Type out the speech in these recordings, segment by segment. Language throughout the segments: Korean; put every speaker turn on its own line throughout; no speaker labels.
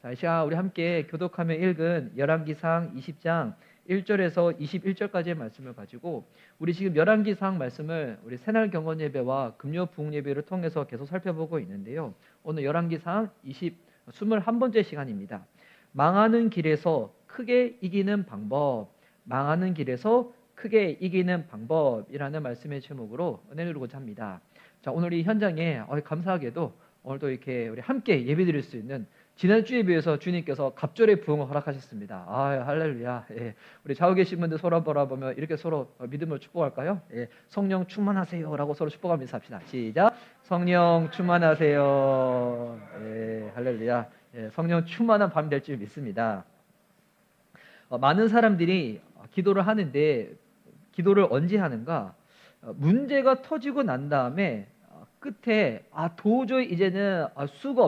자, 이 시간 우리 함께 교독하며 읽은 열왕기상 20장 1절에서 21절까지의 말씀을 가지고 우리 지금 열왕기상 말씀을 우리 새날 경건 예배와 금요 부흥 예배를 통해서 계속 살펴보고 있는데요. 오늘 열왕기상 21번째 시간입니다. 망하는 길에서 크게 이기는 방법, 망하는 길에서 크게 이기는 방법이라는 말씀의 제목으로 은혜를 주고자 합니다. 자, 오늘 이 현장에 감사하게도 오늘도 이렇게 우리 함께 예배드릴 수 있는 지난주에 비해서 주님께서 갑절의 부흥을 허락하셨습니다. 할렐루야. 예. 우리 좌우 계신 분들 서로 바라보며 이렇게 서로 믿음을 축복할까요? 예. 성령 충만하세요 라고 서로 축복하면서 합시다. 시작. 성령 충만하세요. 예. 할렐루야. 예. 성령 충만한 밤이 될 줄 믿습니다. 많은 사람들이 기도를 하는데 기도를 언제 하는가? 문제가 터지고 난 다음에 끝에 도저히 이제는 수가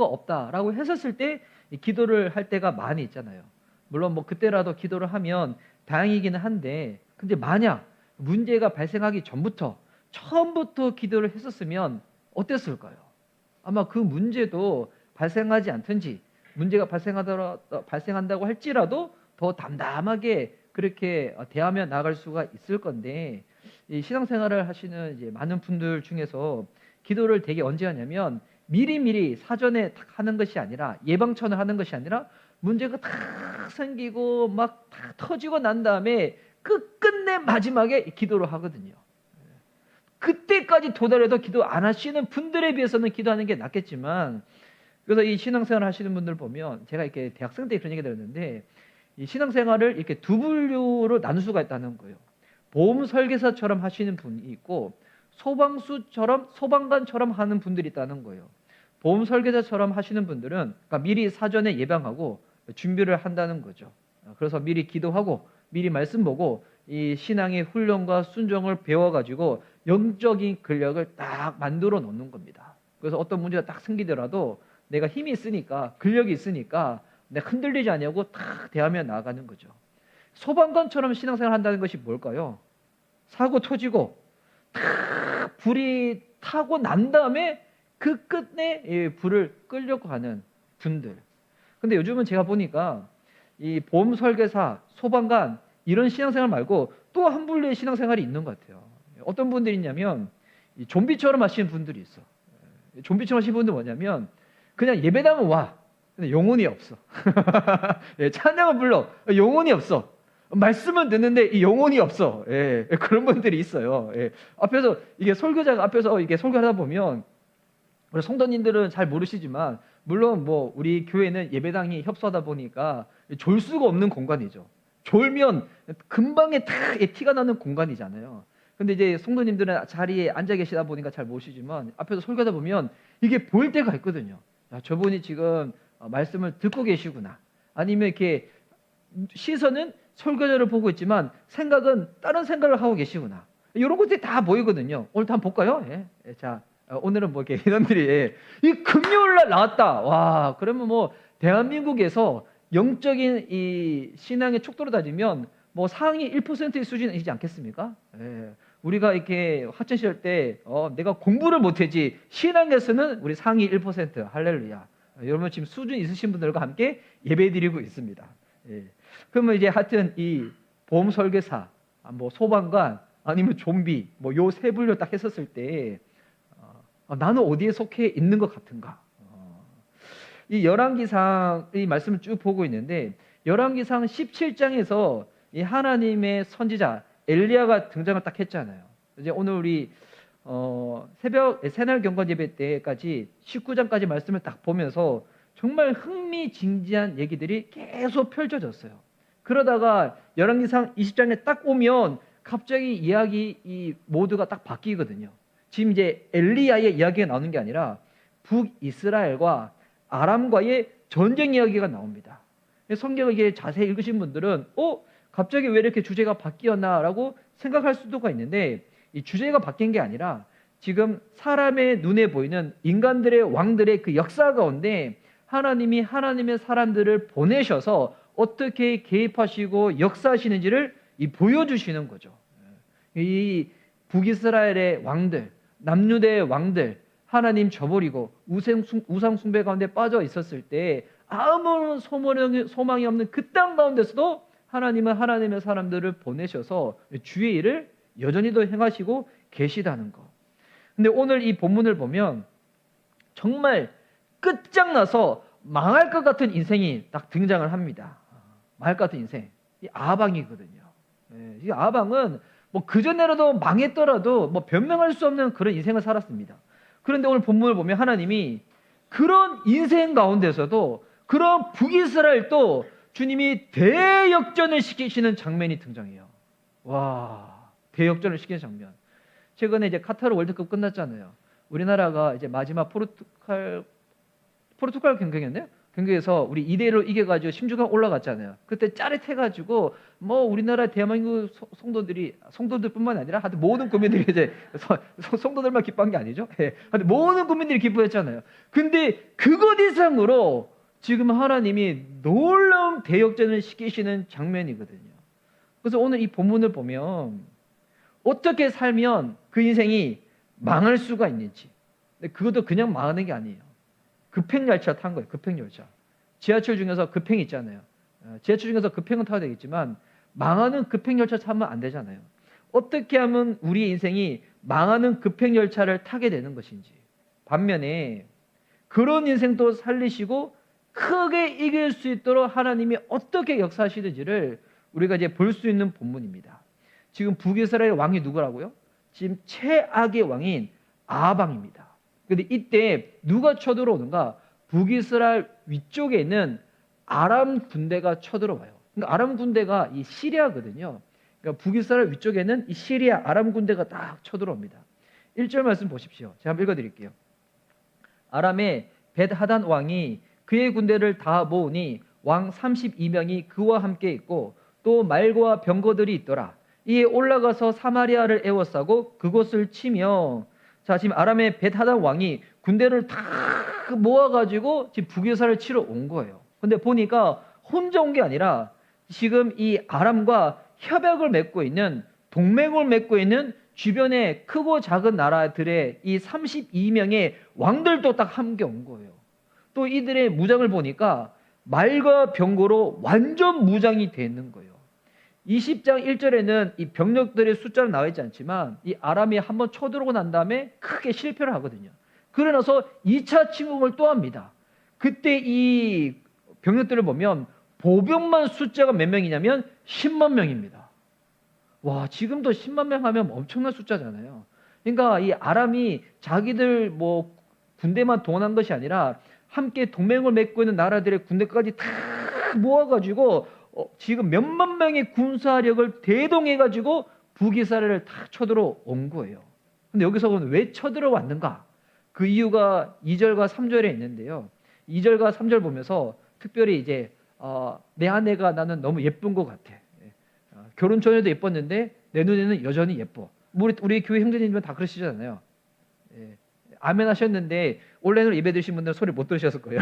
없다라고 했었을 때 기도를 할 때가 많이 있잖아요. 물론 뭐 그때라도 기도를 하면 다행이기는 한데, 근데 만약 문제가 발생하기 처음부터 기도를 했었으면 어땠을까요? 아마 그 문제도 발생하지 않든지 문제가 발생한다고 할지라도 더 담담하게 그렇게 대하며 나갈 수가 있을 건데, 이 신앙생활을 하시는 이제 많은 분들 중에서 기도를 되게 언제 하냐면 미리미리 사전에 딱 하는 것이 아니라, 예방천을 하는 것이 아니라 문제가 탁 생기고 막 다 터지고 난 다음에 끝내 마지막에 기도를 하거든요. 그때까지 도달해도 기도 안 하시는 분들에 비해서는 기도하는 게 낫겠지만, 그래서 이 신앙생활 하시는 분들 보면, 제가 이렇게 대학생 때 그런 얘기 들었는데, 이 신앙생활을 이렇게 두 분류로 나눌 수가 있다는 거예요. 보험 설계사처럼 하시는 분이 있고 소방관처럼 하는 분들이 있다는 거예요. 보험 설계사처럼 하시는 분들은 그러니까 미리 사전에 예방하고 준비를 한다는 거죠. 그래서 미리 기도하고 미리 말씀 보고 이 신앙의 훈련과 순종을 배워가지고 영적인 근력을 딱 만들어 놓는 겁니다. 그래서 어떤 문제가 딱 생기더라도 내가 힘이 있으니까, 근력이 있으니까 내가 흔들리지 않냐고 딱 대하며 나아가는 거죠. 소방관처럼 신앙생활 한다는 것이 뭘까요? 사고 터지고 탁 불이 타고 난 다음에 그 끝에 불을 끌려고 하는 분들. 근데 요즘은 제가 보니까 이 보험 설계사, 소방관 이런 신앙생활 말고 또 한 분류의 신앙생활이 있는 것 같아요. 어떤 분들이 있냐면 좀비처럼 하시는 분들이 있어. 좀비처럼 하시는 분들은 뭐냐면 그냥 예배당은 와. 근데 영혼이 없어. 찬양을 불러. 영혼이 없어. 말씀은 듣는데 이 영혼이 없어. 그런 분들이 있어요. 앞에서 이게 설교자가 앞에서 이게 설교하다 보면 우리 성도님들은 잘 모르시지만, 물론 뭐 우리 교회는 예배당이 협소하다 보니까 졸 수가 없는 공간이죠. 졸면 금방에 탁 티가 나는 공간이잖아요. 근데 이제 성도님들은 자리에 앉아 계시다 보니까 잘 모르시지만 앞에서 설교하다 보면 이게 보일 때가 있거든요. 야, 저분이 지금 말씀을 듣고 계시구나. 아니면 이렇게 시선은 설교자를 보고 있지만 생각은 다른 생각을 하고 계시구나. 이런 것들이 다 보이거든요. 오늘 한번 볼까요? 자, 오늘은 뭐 이렇게 인원들이 이 금요일날 나왔다. 와, 그러면 뭐 대한민국에서 영적인 이 신앙의 촉도로 따지면 뭐 상위 1%의 수준이지 않겠습니까? 우리가 이렇게 학창 시절 때 내가 공부를 못했지 신앙에서는 우리 상위 1%. 할렐루야. 여러분 지금 수준 있으신 분들과 함께 예배드리고 있습니다. 그러면 이제 하여튼 이 보험 설계사, 뭐 소방관, 아니면 좀비, 뭐 요 세 분류 딱 했었을 때 나는 어디에 속해 있는 것 같은가? 이 열왕기상 이 말씀을 쭉 보고 있는데, 열왕기상 17장에서 이 하나님의 선지자 엘리야가 등장을 딱 했잖아요. 이제 오늘 우리 새벽 새날 경건 예배 때까지 19장까지 말씀을 딱 보면서 정말 흥미진진한 얘기들이 계속 펼쳐졌어요. 그러다가 열왕기상 20장에 딱 오면 갑자기 이야기 이 모두가 딱 바뀌거든요. 지금 이제 엘리야의 이야기가 나오는 게 아니라 북이스라엘과 아람과의 전쟁 이야기가 나옵니다. 성경을 이게 자세히 읽으신 분들은 갑자기 왜 이렇게 주제가 바뀌었나라고 생각할 수도가 있는데, 이 주제가 바뀐 게 아니라 지금 사람의 눈에 보이는 인간들의 왕들의 그 역사 가운데 하나님이 하나님의 사람들을 보내셔서 어떻게 개입하시고 역사하시는지를 보여주시는 거죠. 이 북이스라엘의 왕들, 남유대의 왕들, 하나님 저버리고 우상 숭배 가운데 빠져 있었을 때 아무런 소망이 없는 그 땅 가운데서도 하나님은 하나님의 사람들을 보내셔서 주의 일을 여전히도 행하시고 계시다는 것. 근데 오늘 이 본문을 보면 정말 끝장나서 망할 것 같은 인생이 딱 등장을 합니다. 망할 것 같은 인생. 이 아방이거든요. 이 아방은 뭐 그전에라도 망했더라도 뭐 변명할 수 없는 그런 인생을 살았습니다. 그런데 오늘 본문을 보면 하나님이 그런 인생 가운데서도 그런 북이스라엘도 주님이 대역전을 시키시는 장면이 등장해요. 와, 대역전을 시키는 장면. 최근에 이제 카타르 월드컵 끝났잖아요. 우리나라가 이제 마지막 포르투갈 경기였네요. 경기에서 우리 2대1로 이겨가지고 16강 올라갔잖아요. 그때 짜릿해가지고 뭐 우리나라 대한민국 성도들뿐만 아니라 하여튼 모든 국민들이 이제 성도들만 기뻐한 게 아니죠. 하여튼 모든 국민들이 기뻐했잖아요. 근데 그것 이상으로 지금 하나님이 놀라운 대역전을 시키시는 장면이거든요. 그래서 오늘 이 본문을 보면 어떻게 살면 그 인생이 망할 수가 있는지. 근데 그것도 그냥 망하는 게 아니에요. 급행열차 탄 거예요. 급행열차. 지하철 중에서 급행 있잖아요. 지하철 중에서 급행은 타야 되겠지만 망하는 급행열차 타면 안 되잖아요. 어떻게 하면 우리의 인생이 망하는 급행열차를 타게 되는 것인지. 반면에 그런 인생도 살리시고 크게 이길 수 있도록 하나님이 어떻게 역사하시는지를 우리가 이제 볼 수 있는 본문입니다. 지금 북이스라엘 왕이 누구라고요? 지금 최악의 왕인 아방입니다. 그런데 이때 누가 쳐들어오는가? 북이스라엘 위쪽에 있는 아람 군대가 쳐들어와요. 그러니까 아람 군대가 이 시리아거든요. 그러니까 북이스라엘 위쪽에는 이 시리아 아람 군대가 딱 쳐들어옵니다. 1절 말씀 보십시오. 제가 한번 읽어드릴게요. 아람의 벳하단 왕이 그의 군대를 다 모으니 왕 32명이 그와 함께 있고 또 말과 병거들이 있더라. 이에 올라가서 사마리아를 에워싸고 그곳을 치며, 자, 지금 아람의 벳하단 왕이 군대를 다 모아가지고 지금 북이스라엘을 치러 온 거예요. 근데 보니까 혼자 온 게 아니라 지금 이 아람과 협약을 맺고 있는, 동맹을 맺고 있는 주변의 크고 작은 나라들의 이 32명의 왕들도 딱 함께 온 거예요. 또 이들의 무장을 보니까 말과 병거로 완전 무장이 되어 있는 거예요. 20장 1절에는 이 병력들의 숫자는 나와 있지 않지만 이 아람이 한번 쳐들어오고 난 다음에 크게 실패를 하거든요. 그러나서 2차 침공을 또 합니다. 그때 이 병력들을 보면 보병만 숫자가 몇 명이냐면 10만 명입니다. 와, 지금도 10만 명 하면 엄청난 숫자잖아요. 그러니까 이 아람이 자기들 뭐 군대만 동원한 것이 아니라 함께 동맹을 맺고 있는 나라들의 군대까지 다 모아가지고 지금 몇만 명의 군사력을 대동해가지고 북이스라엘을 다 쳐들어온 거예요. 근데 여기서 보면 왜 쳐들어왔는가? 그 이유가 2절과 3절에 있는데요. 2절과 3절 보면서 특별히 이제 내 아내가 나는 너무 예쁜 것 같아. 결혼 전에도 예뻤는데 내 눈에는 여전히 예뻐. 우리 교회 형제님은 다 그러시잖아요. 아멘 하셨는데 온라인으로 예배 드신 분들은 소리 못 들으셨을 거예요.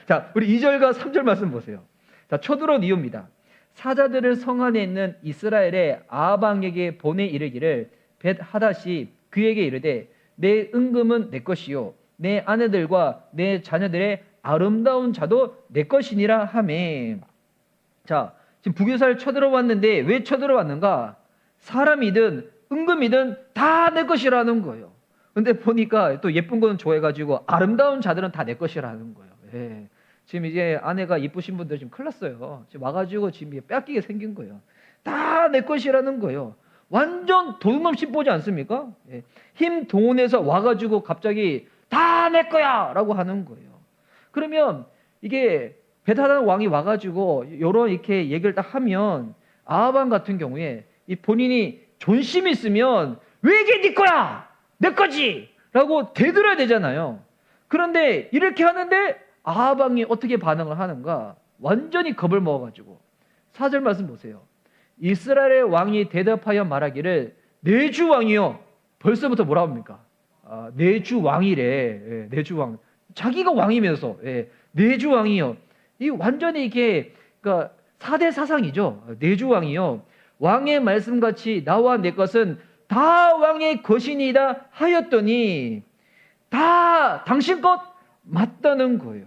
자, 우리 2절과 3절 말씀 보세요. 자, 쳐들어온 이유입니다. 사자들을 성 안에 있는 이스라엘의 아방에게 보내 이르기를 벳하닷이 그에게 이르되 내 은금은 내 것이요 내 아내들과 내 자녀들의 아름다운 자도 내 것이니라 하매. 자, 지금 북이스라엘 쳐들어왔는데 왜 쳐들어왔는가? 사람이든 은금이든 다 내 것이라는 거예요. 근데 보니까 또 예쁜 거는 좋아해가지고 아름다운 자들은 다 내 것이라는 거예요. 예. 지금 이제 아내가 이쁘신 분들 지금 큰일 났어요. 지금 와가지고 지금 뺏기게 생긴 거예요. 다 내 것이라는 거예요. 완전 도둑놈 보지 않습니까? 예. 힘 동원해서 와가지고 갑자기 다 내 거야! 라고 하는 거예요. 그러면 이게 벳하단 왕이 와가지고 요런 이렇게 얘기를 딱 하면 아하방 같은 경우에 이 본인이 존심이 있으면 왜 이게 네 거야! 내 거지! 라고 대들어야 되잖아요. 그런데 이렇게 하는데 아하방이 어떻게 반응을 하는가? 완전히 겁을 먹어가지고 4절 말씀 보세요. 이스라엘의 왕이 대답하여 말하기를 내 주 왕이요. 벌써부터 뭐라 합니까? 내 주 왕이래. 예, 내 주 왕. 자기가 왕이면서 예, 내 주 왕이요. 이 완전히 이게 그러니까 4대 사상이죠. 내 주 왕이요. 왕의 말씀같이 나와 내 것은 다 왕의 것이니이다 하였더니 다 당신 것 맞다는 거예요.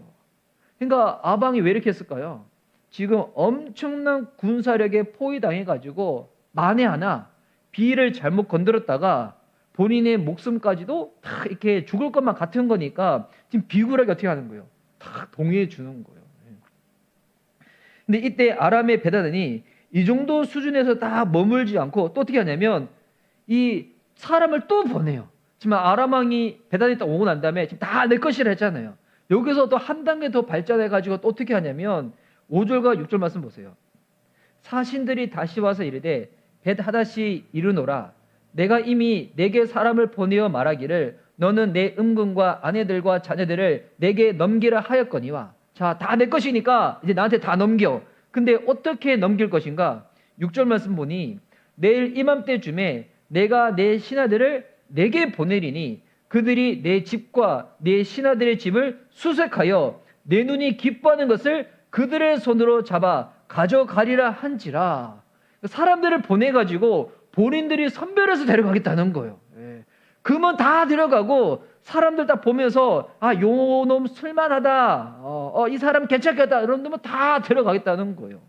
그러니까 아방이 왜 이렇게 했을까요? 지금 엄청난 군사력에 포위당해가지고 만에 하나 비를 잘못 건드렸다가 본인의 목숨까지도 다 이렇게 죽을 것만 같은 거니까 지금 비굴하게 어떻게 하는 거예요? 다 동의해 주는 거예요. 근데 이때 아람의 베다단이 이 정도 수준에서 다 머물지 않고 또 어떻게 하냐면 이 사람을 또 보내요. 지금 아람 왕이 베다단이 딱 오고 난 다음에 지금 다 내 것이라 했잖아요. 여기서 또 한 단계 더 발전해가지고 또 어떻게 하냐면 5절과 6절 말씀 보세요. 사신들이 다시 와서 이르되 벳하닷이 이르노라 내가 이미 내게 사람을 보내어 말하기를 너는 내 은근과 아내들과 자녀들을 내게 넘기라 하였거니와. 자, 다 내 것이니까 이제 나한테 다 넘겨. 근데 어떻게 넘길 것인가? 6절 말씀 보니 내일 이맘때쯤에 내가 내 신하들을 내게 보내리니 그들이 내 집과 내 신하들의 집을 수색하여 내 눈이 기뻐하는 것을 그들의 손으로 잡아 가져가리라 한지라. 사람들을 보내가지고 본인들이 선별해서 데려가겠다는 거예요. 그러면 다 데려가고 사람들 다 보면서 아, 요 놈 쓸만하다. 이 사람 괜찮겠다. 이런 놈은 다 데려가겠다는 거예요.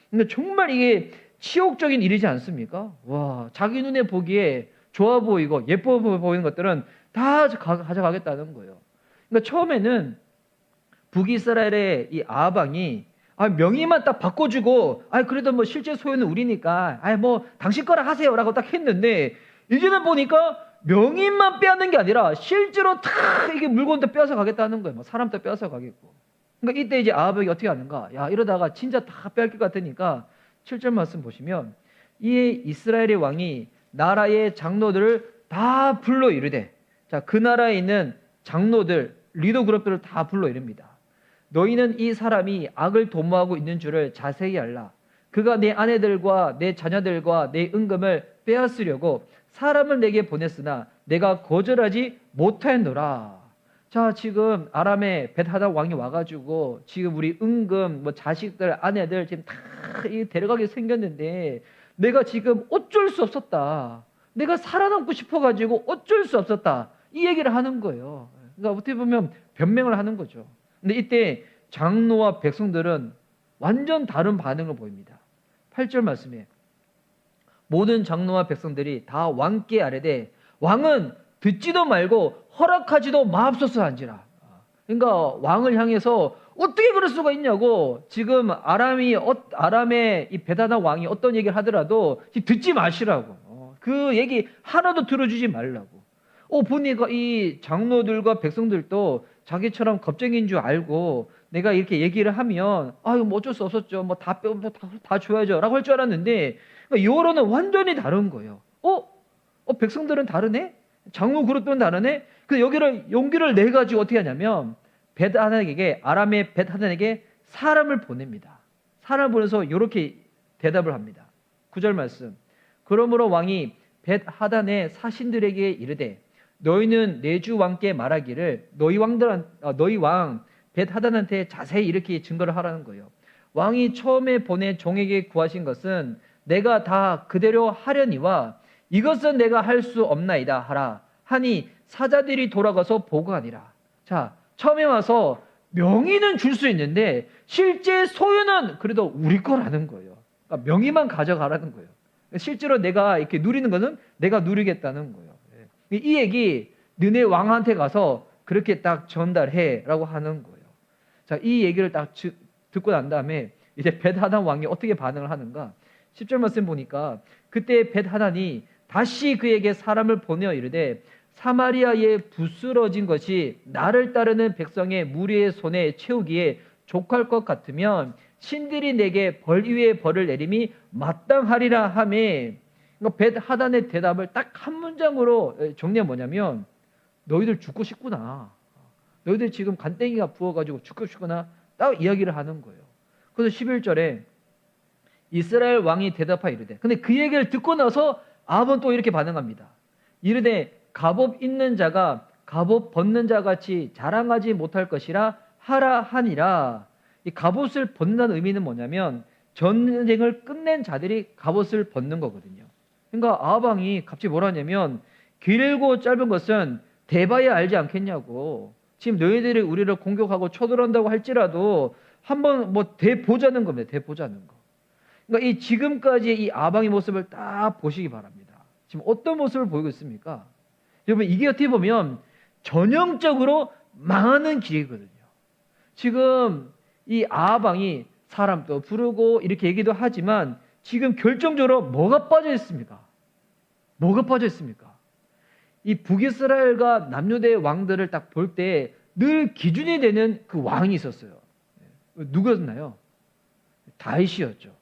근데 정말 이게 치욕적인 일이지 않습니까? 와, 자기 눈에 보기에 좋아 보이고 예뻐 보이는 것들은 다 가져가겠다는 거예요. 그러니까 처음에는 북이스라엘의 이 아방이 명의만 딱 바꿔주고 그래도 뭐 실제 소유는 우리니까 뭐 당신 거라 하세요라고 딱 했는데 이제는 보니까 명의만 빼앗는 게 아니라 실제로 다 이게 물건도 빼앗아 가겠다는 거예요. 뭐 사람도 빼앗아 가겠고. 그러니까 이때 이제 아합이 어떻게 하는가? 야, 이러다가 진짜 다 빼앗길 것 같으니까 7절 말씀 보시면 이에 이스라엘의 왕이 나라의 장로들을 다 불러 이르되, 자, 그 나라에 있는 장로들, 리더 그룹들을 다 불러 이릅니다. 너희는 이 사람이 악을 도모하고 있는 줄을 자세히 알라. 그가 내 아내들과 내 자녀들과 내 은금을 빼앗으려고 사람을 내게 보냈으나 내가 거절하지 못하였노라. 자, 지금 아람의 벳하닷 왕이 와가지고 지금 우리 은금, 뭐 자식들, 아내들 지금 다 데려가게 생겼는데 내가 지금 어쩔 수 없었다. 내가 살아남고 싶어가지고 어쩔 수 없었다. 이 얘기를 하는 거예요. 그러니까 어떻게 보면 변명을 하는 거죠. 근데 이때 장로와 백성들은 완전 다른 반응을 보입니다. 8절 말씀에 모든 장로와 백성들이 다 왕께 아뢰되 왕은 듣지도 말고 허락하지도 마옵소서 한지라. 그러니까 왕을 향해서 어떻게 그럴 수가 있냐고. 지금 아람의 이 벳하닷 왕이 어떤 얘기를 하더라도 듣지 마시라고. 그 얘기 하나도 들어주지 말라고. 보니까 이 장로들과 백성들도 자기처럼 겁쟁이인 줄 알고 내가 이렇게 얘기를 하면 뭐 어쩔 수 없었죠. 뭐 다 줘야죠. 라고 할 줄 알았는데 그러니까 여론은 완전히 다른 거예요. 백성들은 다르네? 장로 그룹들은 다르네? 그래서 여기를 용기를 내가지고 어떻게 하냐면 벳하닷에게, 아람의 벳하닷에게 사람을 보냅니다. 사람을 보내서 이렇게 대답을 합니다. 9절 말씀. 그러므로 왕이 벳하닷의 사신들에게 이르되 너희는 내 주 왕께 말하기를 너희 왕 벳하닷한테 자세히 이렇게 증거를 하라는 거예요. 왕이 처음에 보내 종에게 구하신 것은 내가 다 그대로 하려니와 이것은 내가 할 수 없나이다 하라 하니 사자들이 돌아가서 보고하니라. 자, 처음에 와서 명의는 줄 수 있는데 실제 소유는 그래도 우리 거라는 거예요. 그러니까 명의만 가져가라는 거예요. 실제로 내가 이렇게 누리는 것은 내가 누리겠다는 거예요. 이 얘기 너네 왕한테 가서 그렇게 딱 전달해라고 하는 거예요. 자, 이 얘기를 딱 듣고 난 다음에 이제 벳하닷 왕이 어떻게 반응을 하는가? 10절 말씀 보니까 그때 벳하닷이 다시 그에게 사람을 보내어 이르되 사마리아에 부스러진 것이 나를 따르는 백성의 무리의 손에 채우기에 족할 것 같으면 신들이 내게 벌 위에 벌을 내림이 마땅하리라 하매. 그러니까 벳하닷의 대답을 딱 한 문장으로 정리하면 뭐냐면 너희들 죽고 싶구나. 너희들 지금 간땡이가 부어가지고 죽고 싶구나. 딱 이야기를 하는 거예요. 그래서 11절에 이스라엘 왕이 대답하여 이르되, 근데 그 얘기를 듣고 나서 아합은 또 이렇게 반응합니다. 이르되 갑옷 입는 자가 갑옷 벗는 자 같이 자랑하지 못할 것이라 하라 하니라. 이 갑옷을 벗는다는 의미는 뭐냐면 전쟁을 끝낸 자들이 갑옷을 벗는 거거든요. 그러니까 아합 왕이 갑자기 뭐라 하냐면 길고 짧은 것은 대봐야 알지 않겠냐고. 지금 너희들이 우리를 공격하고 쳐들어온다고 할지라도 한번 뭐 대보자는 겁니다. 대보자는 거. 그러니까 이 지금까지의 이 아방의 모습을 딱 보시기 바랍니다. 지금 어떤 모습을 보이고 있습니까? 여러분, 이게 어떻게 보면 전형적으로 망하는 길이거든요. 지금 이 아방이 사람도 부르고 이렇게 얘기도 하지만 지금 결정적으로 뭐가 빠져 있습니까? 뭐가 빠져 있습니까? 이 북이스라엘과 남유다의 왕들을 딱 볼 때 늘 기준이 되는 그 왕이 있었어요. 누구였나요? 다윗이었죠.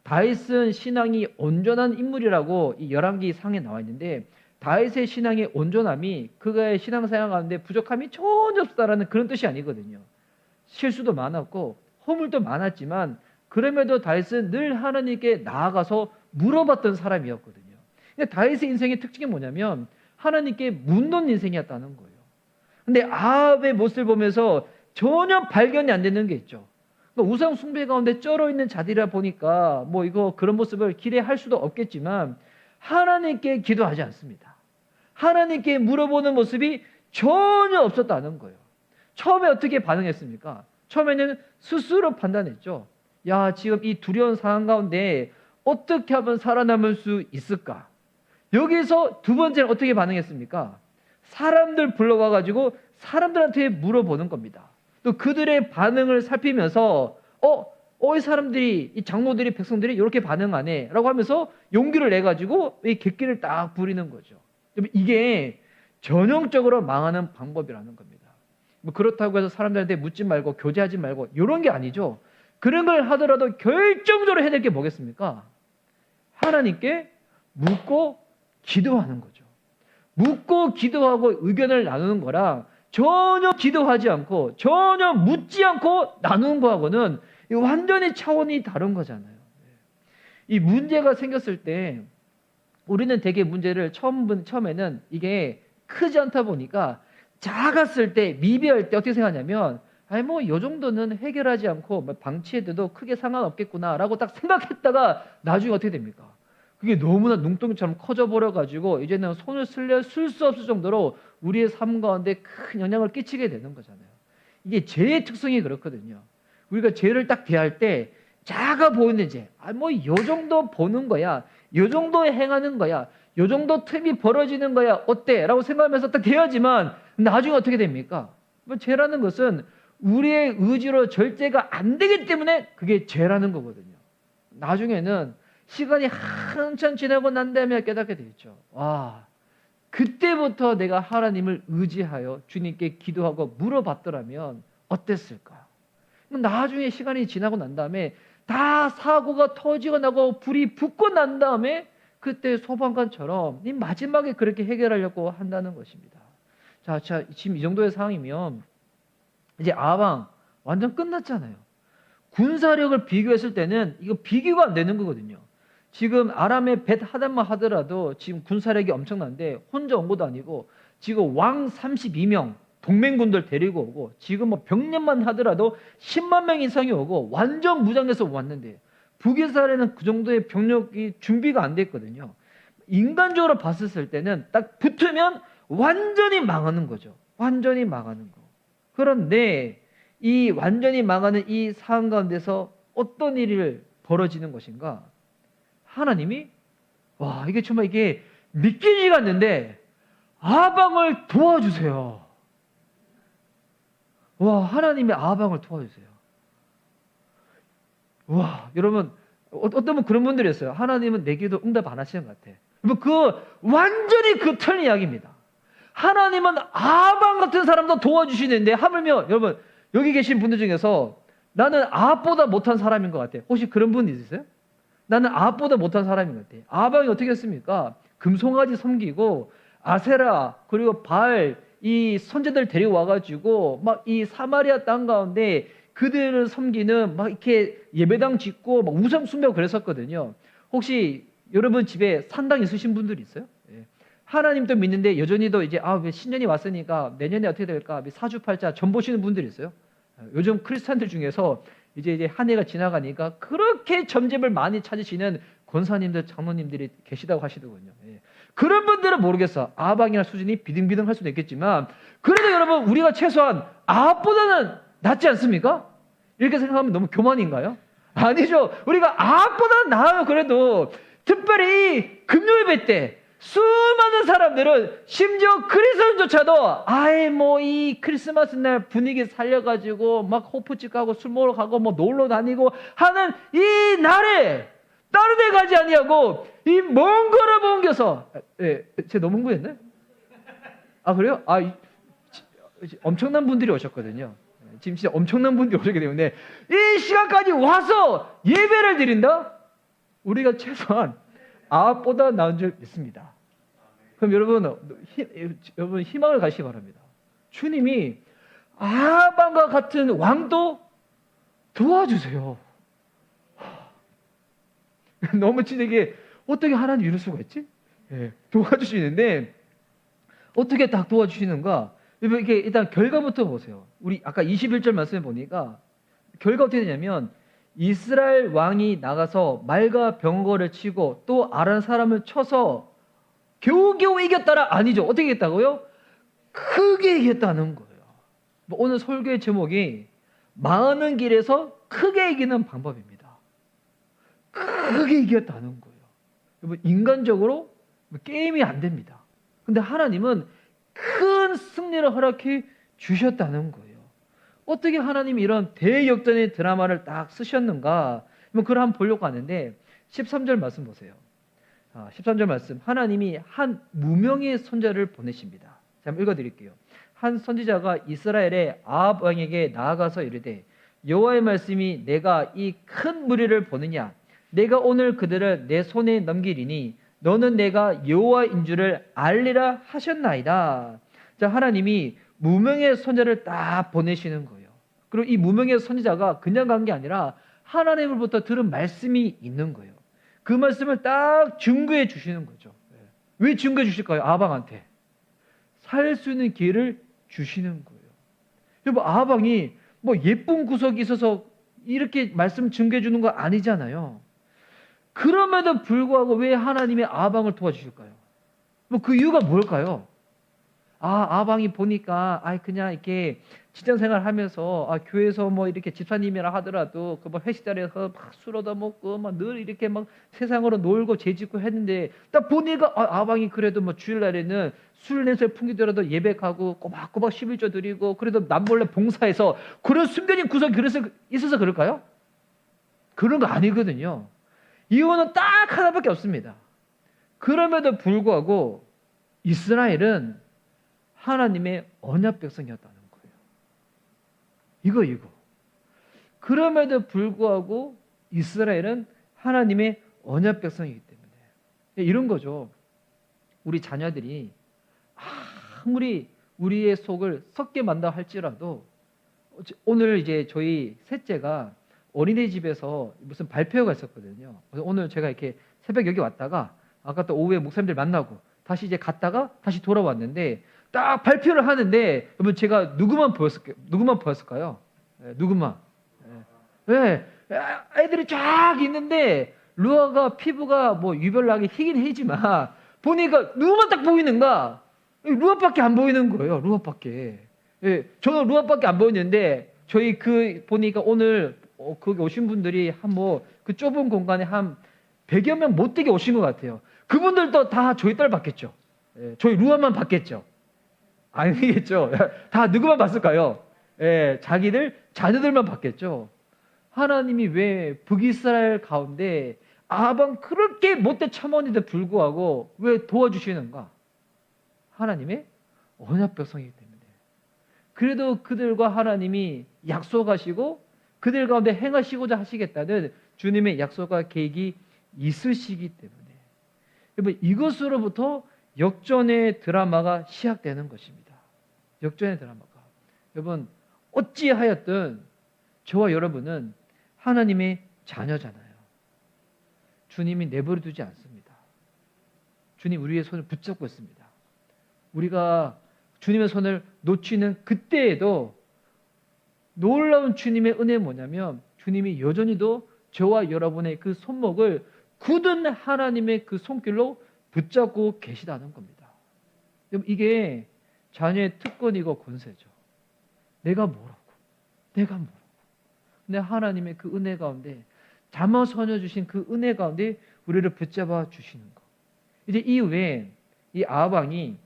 다윗은 신앙이 온전한 인물이라고 이 열왕기 상에 나와 있는데, 다윗의 신앙의 온전함이 그의 신앙생활 가운데 부족함이 전혀 없다라는 그런 뜻이 아니거든요. 실수도 많았고 허물도 많았지만 그럼에도 다윗은 늘 하나님께 나아가서 물어봤던 사람이었거든요. 근데 다윗의 인생의 특징이 뭐냐면 하나님께 묻는 인생이었다는 거예요. 근데 아합의 모습을 보면서 전혀 발견이 안 되는 게 있죠. 그러니까 우상 숭배 가운데 쩔어 있는 자들이라 보니까 뭐 이거 그런 모습을 기대할 수도 없겠지만 하나님께 기도하지 않습니다. 하나님께 물어보는 모습이 전혀 없었다는 거예요. 처음에 어떻게 반응했습니까? 처음에는 스스로 판단했죠. 야, 지금 이 두려운 상황 가운데 어떻게 하면 살아남을 수 있을까? 여기서 두 번째는 어떻게 반응했습니까? 사람들 불러와가지고 사람들한테 물어보는 겁니다. 또 그들의 반응을 살피면서 이 사람들이, 이 장로들이, 백성들이 이렇게 반응하네 라고 하면서 용기를 내가지고 이 객기를 딱 부리는 거죠. 이게 전형적으로 망하는 방법이라는 겁니다. 뭐 그렇다고 해서 사람들한테 묻지 말고 교제하지 말고 이런 게 아니죠. 그런 걸 하더라도 결정적으로 해야 될 게 뭐겠습니까? 하나님께 묻고 기도하는 거죠. 묻고 기도하고 의견을 나누는 거랑 전혀 기도하지 않고 전혀 묻지 않고 나누는 거하고는 완전히 차원이 다른 거잖아요. 이 문제가 생겼을 때 우리는 되게 문제를 처음에는 이게 크지 않다 보니까 작았을 때, 미비할 때 어떻게 생각하냐면 요 정도는 해결하지 않고 방치해도 크게 상관없겠구나라고 딱 생각했다가 나중에 어떻게 됩니까? 그게 너무나 눈덩이처럼 커져 버려가지고 이제는 손을 쓸 수 없을 정도로 우리의 삶 가운데 큰 영향을 끼치게 되는 거잖아요. 이게 죄의 특성이 그렇거든요. 우리가 죄를 딱 대할 때 작아 보이는 죄, 요 정도 보는 거야, 요 정도 행하는 거야, 요 정도 틈이 벌어지는 거야, 어때? 라고 생각하면서 딱 대하지만 나중에 어떻게 됩니까? 죄라는 것은 우리의 의지로 절제가 안 되기 때문에 그게 죄라는 거거든요. 나중에는 시간이 한참 지나고 난 다음에 깨닫게 되죠. 와, 그때부터 내가 하나님을 의지하여 주님께 기도하고 물어봤더라면 어땠을까? 나중에 시간이 지나고 난 다음에 다 사고가 터지고 나고 불이 붙고 난 다음에 그때 소방관처럼 마지막에 그렇게 해결하려고 한다는 것입니다. 자, 지금 이 정도의 상황이면 이제 아방 완전 끝났잖아요. 군사력을 비교했을 때는 이거 비교가 안 되는 거거든요. 지금 아람의 벳 하단만 하더라도 지금 군사력이 엄청난데 혼자 온 것도 아니고 지금 왕 32명 동맹군들 데리고 오고 지금 뭐 병력만 하더라도 10만 명 이상이 오고 완전 무장해서 왔는데 북이스라엘은 그 정도의 병력이 준비가 안 됐거든요. 인간적으로 봤을 때는 딱 붙으면 완전히 망하는 거죠. 완전히 망하는 거. 그런데 이 완전히 망하는 이 상황 가운데서 어떤 일이 벌어지는 것인가? 하나님이 이게 정말 이게 믿기지가 않는데 아방을 도와주세요. 하나님이 아방을 도와주세요. 여러분 어떤 분 그런 분들이 있어요. 하나님은 내 기도 응답 안 하시는 것 같아. 완전히 그 틀린 이야기입니다. 하나님은 아방 같은 사람도 도와주시는데 하물며 여러분 여기 계신 분들 중에서 나는 아합보다 못한 사람인 것 같아. 혹시 그런 분 있으세요? 나는 아합보다 못한 사람인 것 같아. 아합이 어떻게 했습니까? 금송아지 섬기고 아세라 그리고 바알 이 선제들 데리고 와가지고 막 이 사마리아 땅 가운데 그들을 섬기는 막 이렇게 예배당 짓고 막 우상 숭배하고 그랬었거든요. 혹시 여러분 집에 산당 있으신 분들 있어요? 하나님도 믿는데 여전히도 이제 왜 신년이 왔으니까 내년에 어떻게 될까 사주팔자 전 보시는 분들이 있어요. 요즘 크리스찬들 중에서 이제 한 해가 지나가니까 그렇게 점집을 많이 찾으시는 권사님들, 장로님들이 계시다고 하시더군요. 예. 그런 분들은 모르겠어. 아합왕이나 수준이 비등비등할 수도 있겠지만 그래도 여러분 우리가 최소한 아합보다는 낫지 않습니까? 이렇게 생각하면 너무 교만인가요? 아니죠. 우리가 아합보다는 나아요. 그래도 특별히 금요예배 때 수많은 사람들은 심지어 그리스도인조차도 아예 뭐 이 크리스마스 날 분위기 살려가지고 막 호프집 가고 술 먹으러 가고 뭐 놀러 다니고 하는 이 날에 다른 데 가지 아니하고 이 먼 거를 옮겨서 제가 너무 흥분했네? 아 그래요? 엄청난 분들이 오셨거든요. 지금 진짜 엄청난 분들이 오셨기 때문에 이 시간까지 와서 예배를 드린다? 우리가 최소한 아합보다 나은 줄 믿습니다. 그럼 여러분 희망을 가시기 바랍니다. 주님이 아합왕과 같은 왕도 도와주세요. 너무 진짜 이게 어떻게 하나님 이럴 수가 있지? 도와주시는데 어떻게 딱 도와주시는가? 이렇게 일단 결과부터 보세요. 우리 아까 21절 말씀에 보니까 결과 어떻게 되냐면 이스라엘 왕이 나가서 말과 병거를 치고 또 아람 사람을 쳐서 겨우겨우 이겼다라 아니죠. 어떻게 이겼다고요? 크게 이겼다는 거예요. 오늘 설교의 제목이 많은 길에서 크게 이기는 방법입니다. 크게 이겼다는 거예요. 여러분 인간적으로 게임이 안 됩니다. 근데 하나님은 큰 승리를 허락해 주셨다는 거예요. 어떻게 하나님이 이런 대역전의 드라마를 딱 쓰셨는가? 그걸 한번 보려고 하는데 13절 말씀 보세요. 13절 말씀. 하나님이 한 무명의 선자를 보내십니다. 자, 한번 읽어드릴게요. 한 선지자가 이스라엘의 아합 왕에게 나아가서 이르되 여호와의 말씀이 내가 이 큰 무리를 보느냐? 내가 오늘 그들을 내 손에 넘기리니 너는 내가 여호와인 줄을 알리라 하셨나이다. 자, 하나님이 무명의 선자를 딱 보내시는 거예요. 그리고 이 무명의 선지자가 그냥 간 게 아니라 하나님으로부터 들은 말씀이 있는 거예요. 그 말씀을 딱 증거해 주시는 거죠. 왜 증거해 주실까요? 아합왕한테 살 수 있는 기회를 주시는 거예요. 여러분 아합왕이 뭐 예쁜 구석이 있어서 이렇게 말씀 증거해 주는 거 아니잖아요. 그럼에도 불구하고 왜 하나님이 아합왕을 도와주실까요? 뭐 그 이유가 뭘까요? 아합왕이 보니까 그냥 이렇게 직장생활 하면서 교회에서 뭐 이렇게 집사님이라 하더라도 그 뭐 회식 자리에서 막 술 얻어 먹고 막 늘 이렇게 막 세상으로 놀고 죄짓고 했는데 딱 보니까 아합왕이 그래도 뭐 주일날에는 술 냄새 풍기더라도 예배하고 꼬박꼬박 11조 드리고 그래도 남몰래 봉사해서 그런 숨겨진 구석이 있어서 그럴까요? 그런 거 아니거든요. 이유는 딱 하나밖에 없습니다. 그럼에도 불구하고 이스라엘은 하나님의 언약 백성이었다는 거예요. 이거. 그럼에도 불구하고 이스라엘은 하나님의 언약 백성이기 때문에 이런 거죠. 우리 자녀들이 아무리 우리의 속을 썩게 만다 할지라도 오늘 이제 저희 셋째가 어린이집에서 무슨 발표회가 있었거든요. 그래서 오늘 제가 이렇게 새벽 여기 왔다가 아까 또 오후에 목사님들 만나고 다시 이제 갔다가 다시 돌아왔는데 딱 발표를 하는데 여러분 제가 누구만 보였을까요? 누구만? 네. 애들이 쫙 있는데 루아가 피부가 뭐 유별나게 희긴 희지만 보니까 누구만 딱 보이는가? 루아밖에 안 보이는 거예요. 루아밖에. 저는 루아밖에 안 보이는데 저희 보니까 오늘 거기 오신 분들이 그 좁은 공간에 한 100여 명 못 되게 오신 것 같아요. 그분들도 다 저희 딸 봤겠죠. 저희 루아만 봤겠죠. 아니겠죠. 다 누구만 봤을까요? 자기들 자녀들만 봤겠죠. 하나님이 왜 북이스라엘 가운데 아합왕 그렇게 못돼 첨언인데 불구하고 왜 도와주시는가? 하나님의 언약 백성이기 때문에. 그래도 그들과 하나님이 약속하시고 그들 가운데 행하시고자 하시겠다는 주님의 약속과 계획이 있으시기 때문에 여러분 이것으로부터 역전의 드라마가 시작되는 것입니다. 역전의 드라마가. 여러분 어찌하였든 저와 여러분은 하나님의 자녀잖아요. 주님이 내버려 두지 않습니다. 주님 우리의 손을 붙잡고 있습니다. 우리가 주님의 손을 놓치는 그때에도 놀라운 주님의 은혜는 뭐냐면 주님이 여전히도 저와 여러분의 그 손목을 굳은 하나님의 그 손길로 붙잡고 계시다는 겁니다. 이게 자녀의 특권이고 권세죠. 내가 뭐라고. 근데 하나님의 그 은혜 가운데 자녀 주신 그 은혜 가운데 우리를 붙잡아 주시는 것. 이제 이후에 이 아합왕이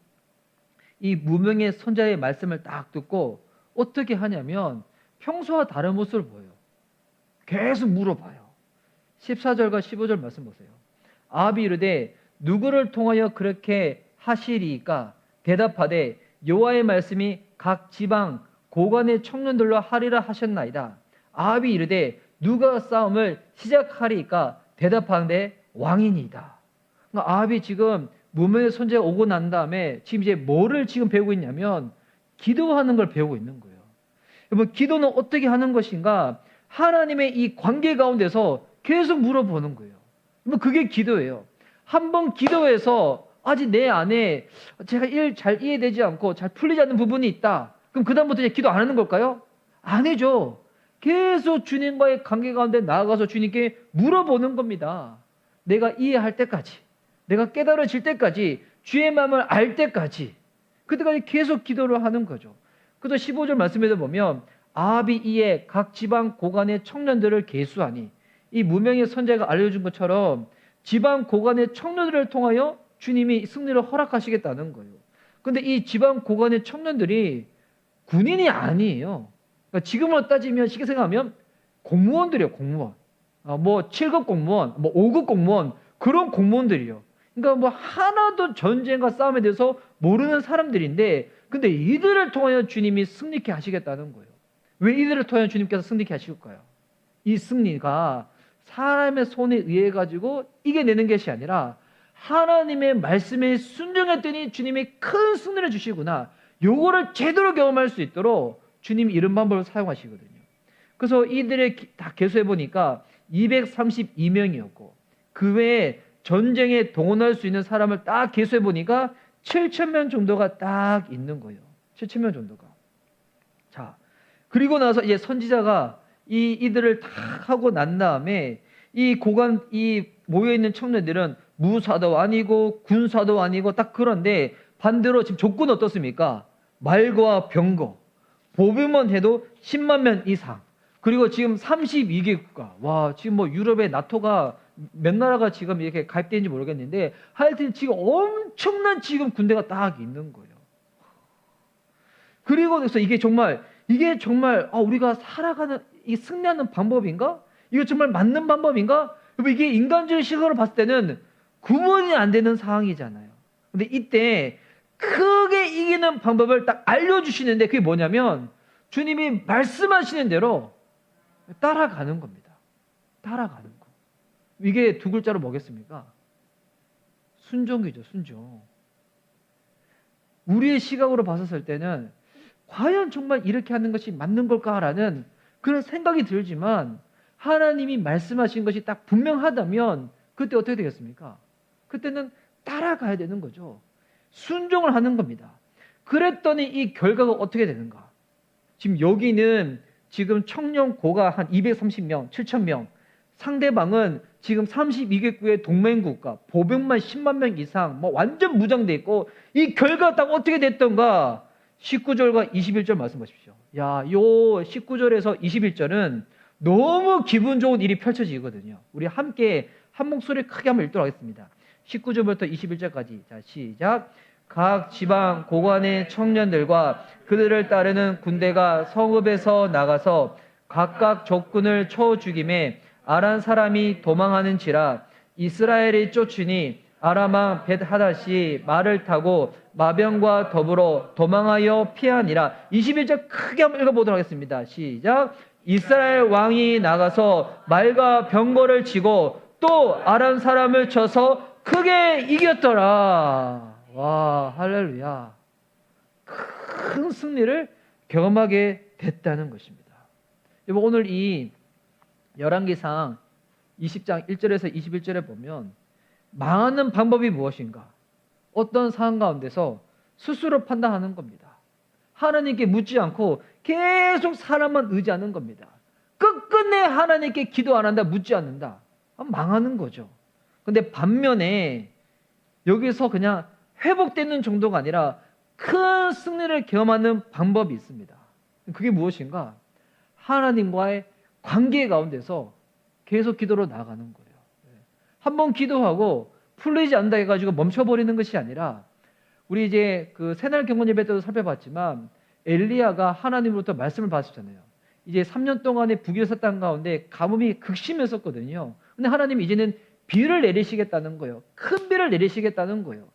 이 무명의 선자의 말씀을 딱 듣고 어떻게 하냐면 평소와 다른 모습을 보여요. 계속 물어봐요. 14절과 15절 말씀 보세요. 아합이 이르되 누구를 통하여 그렇게 하시리이까? 대답하되 여호와의 말씀이 각 지방 고관의 청년들로 하리라 하셨나이다. 아합이 이르되 누가 싸움을 시작하리이까? 대답하는데 왕이니이다. 그러니까 아합이 지금 무명의 선지자가 오고 난 다음에 지금 이제 뭐를 지금 배우고 있냐면 기도하는 걸 배우고 있는 거예요. 여러분, 기도는 어떻게 하는 것인가? 하나님의 이 관계 가운데서 계속 물어보는 거예요. 그게 기도예요. 한번 기도해서 아직 내 안에 제가 잘 이해되지 않고 잘 풀리지 않는 부분이 있다. 그럼 그다음부터 이제 기도 안 하는 걸까요? 아니죠. 계속 주님과의 관계 가운데 나아가서 주님께 물어보는 겁니다. 내가 이해할 때까지, 내가 깨달아질 때까지, 주의 마음을 알 때까지, 그때까지 계속 기도를 하는 거죠. 그래서 15절 말씀에도 보면 아합이 이에 각 지방 고관의 청년들을 계수하니, 이 무명의 선지자가 알려준 것처럼 지방 고관의 청년들을 통하여 주님이 승리를 허락하시겠다는 거예요. 그런데 이 지방 고관의 청년들이 군인이 아니에요. 그러니까 지금으로 따지면 쉽게 생각하면 공무원들이에요. 공무원. 뭐 7급 공무원, 뭐 5급 공무원, 그런 공무원들이요. 그러니까 뭐 하나도 전쟁과 싸움에 대해서 모르는 사람들인데, 근데 이들을 통하여 주님이 승리케 하시겠다는 거예요. 왜 이들을 통하여 주님께서 승리케 하실까요? 이 승리가 사람의 손에 의해 가지고 이겨내는 것이 아니라 하나님의 말씀에 순종했더니 주님이 큰 승리를 주시구나, 요거를 제대로 경험할 수 있도록 주님이 이런 방법을 사용하시거든요. 그래서 이들의 다 계수해 보니까 232명이었고 그 외에 전쟁에 동원할 수 있는 사람을 딱 계수해 보니까 7,000명 정도가 딱 있는 거예요. 7,000명 정도가. 자, 그리고 나서 이제 선지자가 이들을 다 하고 난 다음에 이 모여 있는 청년들은 무사도 아니고 군사도 아니고 딱 그런데 반대로 지금 조건은 어떻습니까? 말과 병거, 보병만 해도 10만 명 이상. 그리고 지금 32개 국가. 와, 지금 뭐 유럽의 나토가 몇 나라가 지금 이렇게 가입되는지 모르겠는데 하여튼 지금 엄청난 지금 군대가 딱 있는 거예요. 그리고 그래서 이게 정말 우리가 살아가는 이 승리하는 방법인가? 이거 정말 맞는 방법인가? 이게 인간적인 시각으로 봤을 때는 구분이 안 되는 상황이잖아요. 근데 이때 크게 이기는 방법을 딱 알려주시는데 그게 뭐냐면 주님이 말씀하시는 대로 따라가는 겁니다. 따라가는 거. 이게 두 글자로 뭐겠습니까? 순종이죠, 순종. 우리의 시각으로 봤었을 때는 과연 정말 이렇게 하는 것이 맞는 걸까라는 그런 생각이 들지만 하나님이 말씀하신 것이 딱 분명하다면 그때 어떻게 되겠습니까? 그때는 따라가야 되는 거죠. 순종을 하는 겁니다. 그랬더니 이 결과가 어떻게 되는가? 지금 여기는 지금 청년 고가 한 230명, 7,000명, 상대방은 지금 32개국의 동맹국가, 보병만 10만 명 이상, 뭐 완전 무장돼 있고 이 결과가 딱 어떻게 됐던가? 19절과 21절 말씀 보십시오. 야, 요 19절에서 21절은 너무 기분 좋은 일이 펼쳐지거든요. 우리 함께 한 목소리 크게 한번 읽도록 하겠습니다. 19절부터 21절까지. 자, 시작. 각 지방 고관의 청년들과 그들을 따르는 군대가 성읍에서 나가서 각각 적군을 쳐 죽임에 아람 사람이 도망하는지라. 이스라엘이 쫓으니 아람 왕 벳하닷이 말을 타고 마병과 더불어 도망하여 피하니라. 21절 크게 한번 읽어보도록 하겠습니다. 시작. 이스라엘 왕이 나가서 말과 병거를 치고 또 아람 사람을 쳐서 크게 이겼더라. 와, 할렐루야. 큰 승리를 경험하게 됐다는 것입니다. 여러분, 오늘 이 열왕기상 20장 1절에서 21절에 보면 망하는 방법이 무엇인가? 어떤 상황 가운데서 스스로 판단하는 겁니다. 하나님께 묻지 않고 계속 사람만 의지하는 겁니다. 끝끝내 하나님께 기도 안 한다, 묻지 않는다. 망하는 거죠. 근데 반면에 여기서 그냥 회복되는 정도가 아니라 큰 승리를 경험하는 방법이 있습니다. 그게 무엇인가? 하나님과의 관계 가운데서 계속 기도로 나아가는 거예요. 한번 기도하고 풀리지 않는다 해가지고 멈춰버리는 것이 아니라, 우리 이제 그 새날 경건 예배 때도 살펴봤지만 엘리야가 하나님으로부터 말씀을 받았잖아요. 이제 3년 동안의 북이스라 땅 가운데 가뭄이 극심했었거든요. 근데 하나님이 이제는 비를 내리시겠다는 거예요. 큰 비를 내리시겠다는 거예요.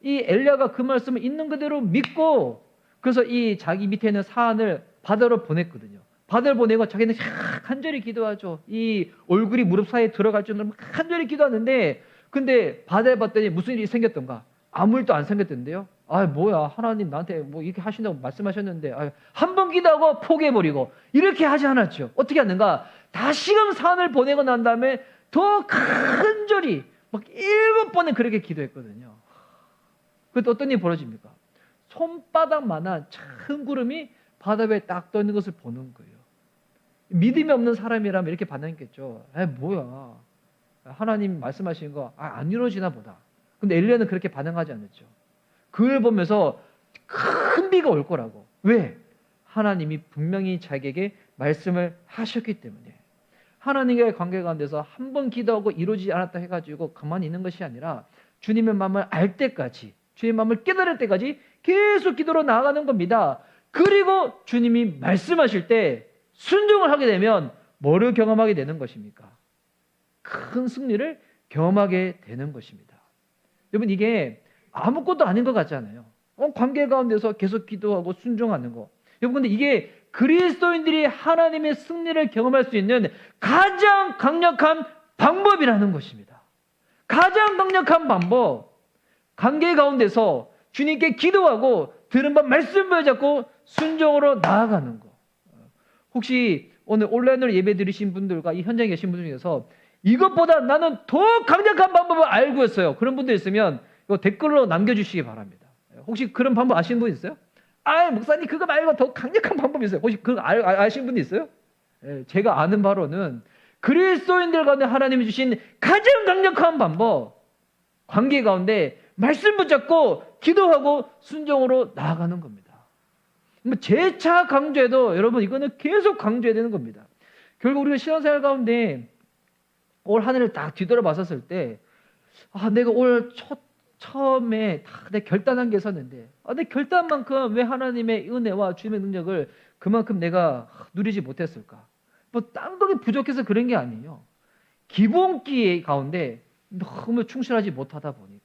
이 엘리야가 그 말씀을 있는 그대로 믿고, 그래서 이 자기 밑에 있는 사안을 바다로 보냈거든요. 바다를 보내고 자기는 간절히 기도하죠. 이 얼굴이 무릎 사이에 들어갈 정도로 간절히 기도하는데, 근데 바다에 봤더니 무슨 일이 생겼던가? 아무 일도 안 생겼던데요. 아, 뭐야, 하나님 나한테 뭐 이렇게 하신다고 말씀하셨는데, 한 번 기도하고 포기해버리고 이렇게 하지 않았죠. 어떻게 하는가? 다시금 사안을 보내고 난 다음에 더 간절히 막 7번에 그렇게 기도했거든요. 그때 어떤 일이 벌어집니까? 손바닥만한 큰 구름이 바다 위에 딱 떠 있는 것을 보는 거예요. 믿음이 없는 사람이라면 이렇게 반응했겠죠. 뭐야, 하나님 말씀하시는 거 안 이루어지나 보다. 근데 엘리야는 그렇게 반응하지 않았죠. 그걸 보면서 큰 비가 올 거라고. 왜? 하나님이 분명히 자기에게 말씀을 하셨기 때문에. 하나님과의 관계 가운데서 한 번 기도하고 이루어지지 않았다 해가지고 가만히 있는 것이 아니라 주님의 마음을 알 때까지, 주님의 마음을 깨달을 때까지 계속 기도로 나아가는 겁니다. 그리고 주님이 말씀하실 때 순종을 하게 되면 뭐를 경험하게 되는 것입니까? 큰 승리를 경험하게 되는 것입니다. 여러분, 이게 아무것도 아닌 것 같잖아요. 관계 가운데서 계속 기도하고 순종하는 거. 여러분, 근데 이게 그리스도인들이 하나님의 승리를 경험할 수 있는 가장 강력한 방법이라는 것입니다. 가장 강력한 방법. 관계 가운데서 주님께 기도하고 들은 바 말씀 붙잡고 순종으로 나아가는 거. 혹시 오늘 온라인으로 예배 드리신 분들과 이 현장에 계신 분들 중에서 이것보다 나는 더 강력한 방법을 알고 있어요, 그런 분들 있으면 이거 댓글로 남겨주시기 바랍니다. 혹시 그런 방법 아시는 분 있어요? 목사님 그거 말고 더 강력한 방법이 있어요. 혹시 그거 아시는 분 있어요? 제가 아는 바로는 그리스도인들 가운데 하나님이 주신 가장 강력한 방법, 관계 가운데 말씀 붙잡고 기도하고 순종으로 나아가는 겁니다. 재차 강조해도 여러분 이거는 계속 강조해야 되는 겁니다. 결국 우리가 신앙생활 가운데 올 한 해를 딱 뒤돌아봤었을 때, 내가 올 처음에 다 내 결단한 게 있었는데, 내 결단만큼 왜 하나님의 은혜와 주님의 능력을 그만큼 내가 누리지 못했을까? 딴 거에 부족해서 그런 게 아니에요. 기본기 가운데 너무 충실하지 못하다 보니까.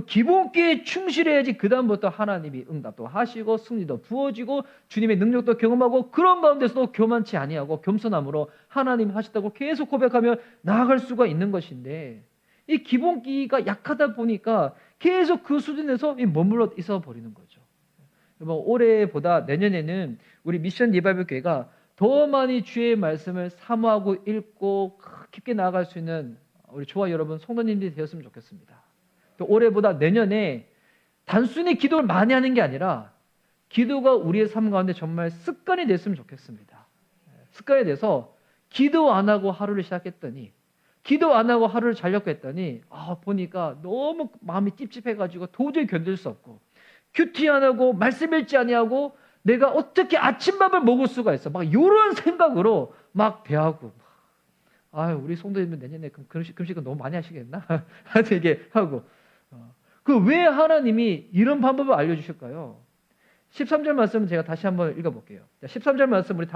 기본기에 충실해야지 그 다음부터 하나님이 응답도 하시고 승리도 부어지고 주님의 능력도 경험하고, 그런 가운데서도 교만치 아니하고 겸손함으로 하나님이 하셨다고 계속 고백하며 나아갈 수가 있는 것인데, 이 기본기가 약하다 보니까 계속 그 수준에서 머물러 있어 버리는 거죠. 올해보다 내년에는 우리 미션 리바이벌 교회가 더 많이 주의 말씀을 사모하고 읽고 깊게 나아갈 수 있는 우리 조화 여러분 성도님들이 되었으면 좋겠습니다. 또 올해보다 내년에 단순히 기도를 많이 하는 게 아니라 기도가 우리의 삶 가운데 정말 습관이 됐으면 좋겠습니다. 습관이 돼서 기도 안 하고 하루를 시작했더니, 기도 안 하고 하루를 자려고 했더니 보니까 너무 마음이 찝찝해가지고 도저히 견딜 수 없고, 큐티 안 하고 말씀 읽지 아니하고 내가 어떻게 아침밥을 먹을 수가 있어, 막 이런 생각으로 막 대하고, 우리 성도님은 내년에 금식은 너무 많이 하시겠나? 되게 하고. 왜 하나님이 이런 방법을 알려주실까요? 13절 말씀은 제가 다시 한번 읽어볼게요. 13절 말씀 우리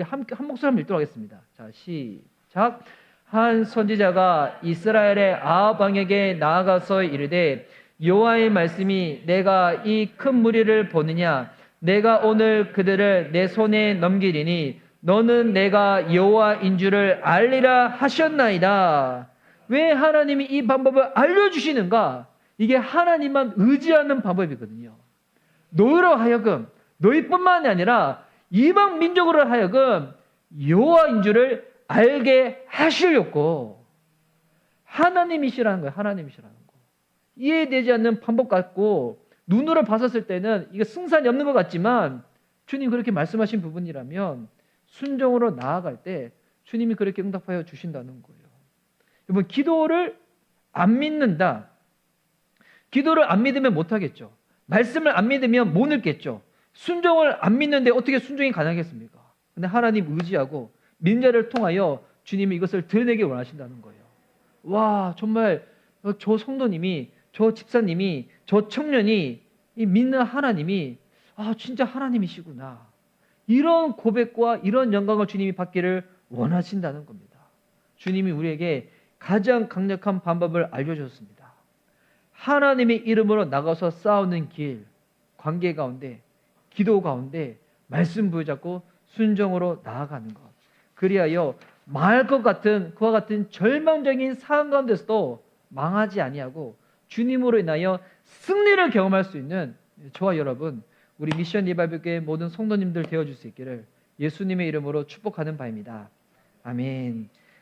한 목소리 한번 읽도록 하겠습니다. 자, 시작. 한 선지자가 이스라엘의 아합 왕에게 나아가서 이르되, 여호와의 말씀이 내가 이 큰 무리를 보느냐? 내가 오늘 그들을 내 손에 넘기리니 너는 내가 여호와인 줄을 알리라 하셨나이다. 왜 하나님이 이 방법을 알려주시는가? 이게 하나님만 의지하는 방법이거든요. 너희로 하여금, 너희뿐만이 아니라 이방 민족으로 하여금 여호와인 줄을 알게 하시려고. 하나님이시라는 거예요. 하나님이시라는 거. 이해되지 않는 방법 같고 눈으로 봤었을 때는 이게 승산이 없는 것 같지만, 주님 그렇게 말씀하신 부분이라면 순종으로 나아갈 때 주님이 그렇게 응답하여 주신다는 거예요. 여러분, 기도를 안 믿는다. 기도를 안 믿으면 못하겠죠. 말씀을 안 믿으면 못 읽겠죠. 순종을 안 믿는데 어떻게 순종이 가능하겠습니까? 근데 하나님 의지하고 민자를 통하여 주님이 이것을 드러내기 원하신다는 거예요. 와, 정말 저 성도님이, 저 집사님이, 저 청년이 이 믿는 하나님이 진짜 하나님이시구나. 이런 고백과 이런 영광을 주님이 받기를 원하신다는 겁니다. 주님이 우리에게 가장 강력한 방법을 알려주셨습니다. 하나님의 이름으로 나가서 싸우는 길, 관계 가운데, 기도 가운데 말씀 붙잡고 순종으로 나아가는 것. 그리하여 망할 것 같은 그와 같은 절망적인 상황 가운데서도 망하지 아니하고 주님으로 인하여 승리를 경험할 수 있는 저와 여러분, 우리 미션 리바이벌교회 모든 성도님들 되어줄 수 있기를 예수님의 이름으로 축복하는 바입니다. 아멘.